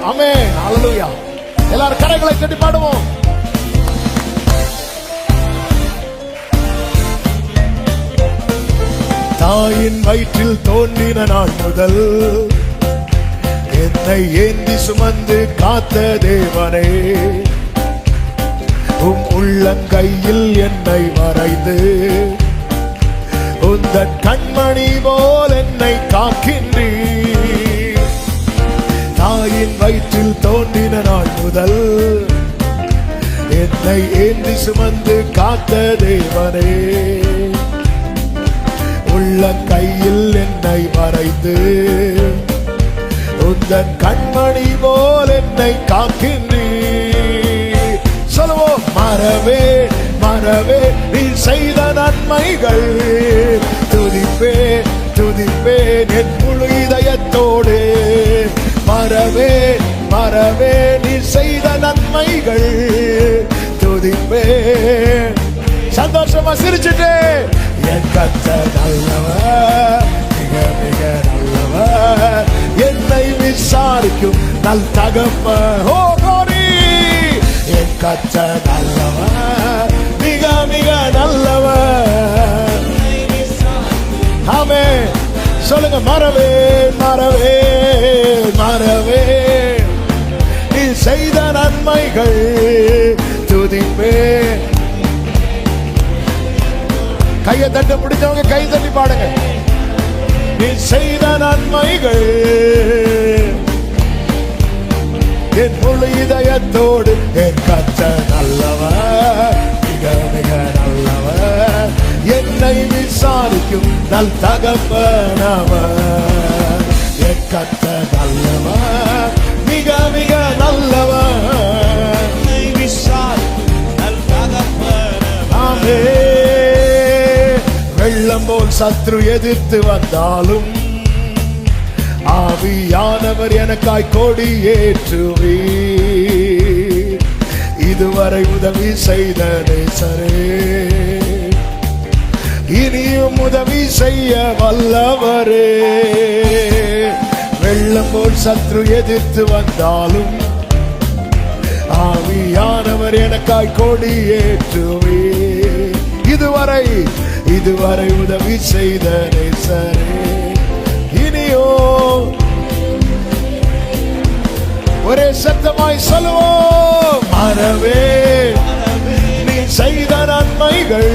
ஆமென். ஹல்லேலூயா. எல்லாரும் கரங்களை தட்டி பாடுவோம். தாயின் வயிற்றில் தோன்றின நாள் முதல் என்னை ஏந்தி சுமந்து காத்த தேவனே, உம் உள்ளங்கையில் என்னை வரைந்து உந்தன் கண்மணி போல் என்னை காக்கின்றீர். தாயின் வயிற்றில் தோன்றின நாள் முதல் என்னை ஏந்தி சுமந்து காத்த தேவனே, உள்ளங்கையில் என்னை வரைந்து உந்தன் கண்மணி போல் என்னை காக்கின்றீர். சொல்லுவோம். மறவே மறவே நீ செய்த நன்மைகள், துதிப்பே துதிப்பேன் என் முழு இதயத்தோடு. மறவே மறவே நீ செய்த நன்மைகள், துதிப்பேன். சந்தோஷமா சிரிச்சுட்டு என் கர்த்தர் நல்லவர், மிக மிக நல்லவர், என்னை விசாரிக்கும் நல் தகப்பன். ஓ கோரி என் கர்த்தர் நல்லவர், மிக மிக நல்லவர். ஆமென். சொல்லுங்க. மறவே மறவே மறவே நீ செய்த நன்மைகள், துதிப்பே. கையை தட்ட பிடிச்சவங்க கை தட்டி பாடுங்க. நீ செய்த நன்மைகள் என் முழு இதயத்தோடு. என் கர்த்தர் நல்லவர், மிக மிக நல்லவர், என்னை விசாரிக்கும் நல் தகப்பனவர். என் கர்த்தர் நல்லவர், மிக மிக நல்லவர், என்னை விசாரிக்கும் நல் தகப்பனவர். ஆமென். வெள்ளம் போல் சத்ரு எதிர்த்து வந்தாலும் ஆவியானவர் எனக்காய் கொடி ஏற்றுவீர். இதுவரை உதவி செய்த நேசரே, இனியும் உதவி செய்ய வல்லவரே. வெள்ளம் போல் சத்ரு எதிர்த்து வந்தாலும் ஆவியானவர் எனக்காய் கொடி ஏற்றுவீர். இதுவரை இதுவரை உதவி செய்த நேசரே, இனியோ. ஒரே சத்தமாய் சொல்லுவோம். மறவே நீ செய்த நன்மைகள்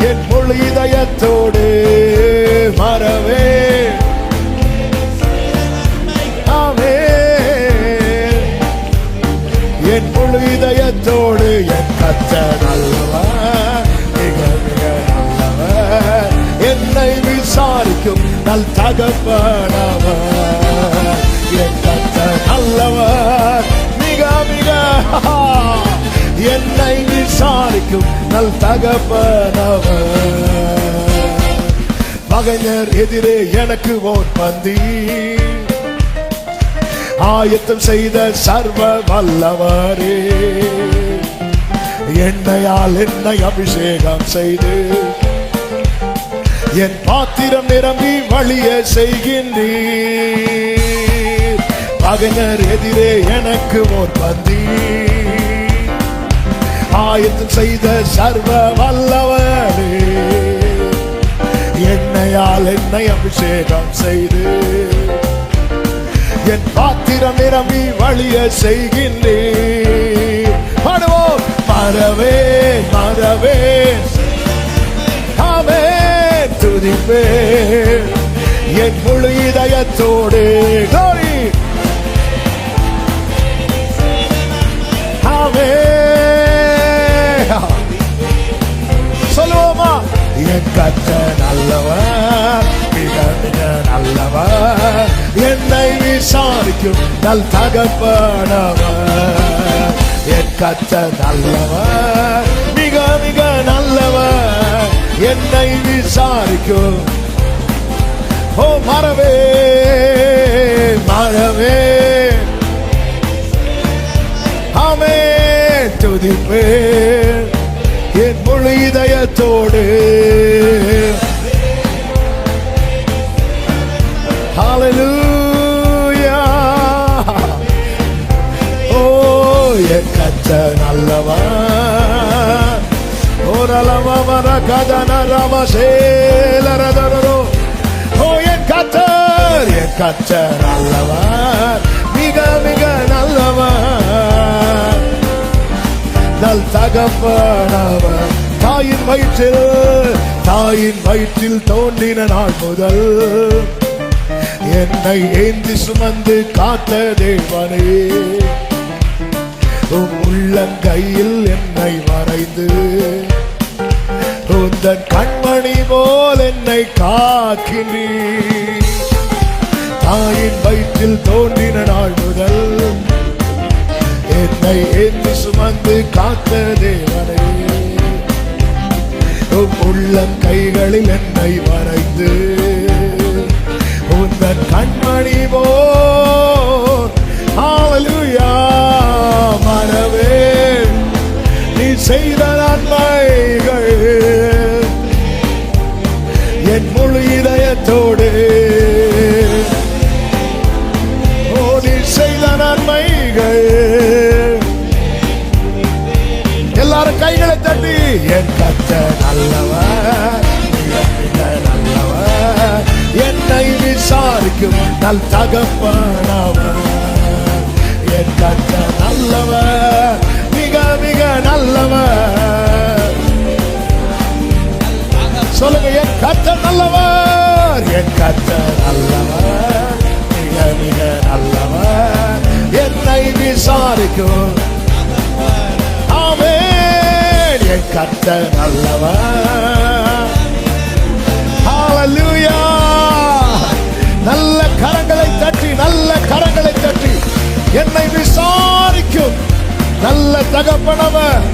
என் முழு இதயத்தோடு. மறவே ஆமென். என் முழு இதயத்தோடு. என் கர்த்தர் நல்லவர், மிக மிக நல்லவர், என்னை விசாரிக்கும் நல் தகப்பனவர். என் கர்த்தர் நல்லவர், மிக மிக என்னை விசாரிக்கும் நல் தகப்பனவர். பகைஞர் எதிரே எனக்கு ஓர் பந்தி ஆயத்தம் செய்த சர்வ வல்லவரே, எண்ணெயால் என்னை அபிஷேகம் செய்து என் பாத்திரம் நிரம்பி வழிய செய்கின்றீர். பகைஞர் எதிரே எனக்கு ஓர் பந்தி ஆயத்தம் செய்த சர்வ வல்லவரே, எண்ணெயால் என்னை அபிஷேகம் செய்து என் பாத்திரம் நிரம்பி வழிய செய்கின்றீர். பாடுவோம். மறவே மறவே ஆமென், துதிப்பே என் முழு இதயத்தோடு. glory. ஆமென். சொல்லுவோமா. என் கர்த்தர் நல்லவர், மிக மிக நல்லவர், என்னை விசாரிக்கும் நல் தகப்பனவர். என் கர்த்தர் நல்லவர், மிக மிக நல்லவர், என்னை விசாரிக்கும். ஓ மறவே மறவே ஆமென், துதிப்பேன் என் முழு இதயத்தோடு. Hallelujah. கர்த்தர் நல்லவர். ஓரளவர கதன ரமசேலரதரோ. ஓ என் கர்த்தர் நல்லவர், மிக மிக நல்லவர். நல் தகப்பனவர், தாயின் வயிற்றில் தோன்றின நாள் முதல் என்னை ஏந்தி சுமந்து காத்த தேவனே, உள்ளங்கையில் என்னை வரைந்து உந்தன் கண்மணி போல் என்னை காக்கினீர். தாயின் வயிற்றில் தோன்றின நாள் முதல் என்னை ஏந்தி சுமந்து காத்த தேவனே, உள்ளங்கைகளில் என்னை வரைந்து உந்தன் கண்மணி போல். ஹல்லேலூயா. மனவே நீ செய்த நன்மைகள் என் முழு இதயத்தோடு, ஓ நீ செய்த நன்மைகள். எல்லாரும் கைகளை தட்டி, என் கர்த்தர் நல்லவர், நல்லவர், என்னை விசாரிக்கும் நல் தகப்பனவர். என் கர்த்தர் நல்லவர், மிக மிக நல்லவர். சொல்லுங்க, என் கர்த்தர் நல்லவர், என் கர்த்தர் நல்லவர், மிக மிக நல்லவர், என்னை விசாரிக்கும். ஆமென். என் கர்த்தர் நல்லவர். ஹல்லேலூயா. நல்ல கரங்களை தட்டி என்னை விசாரிக்கும் நல்ல தகப்பனவர்.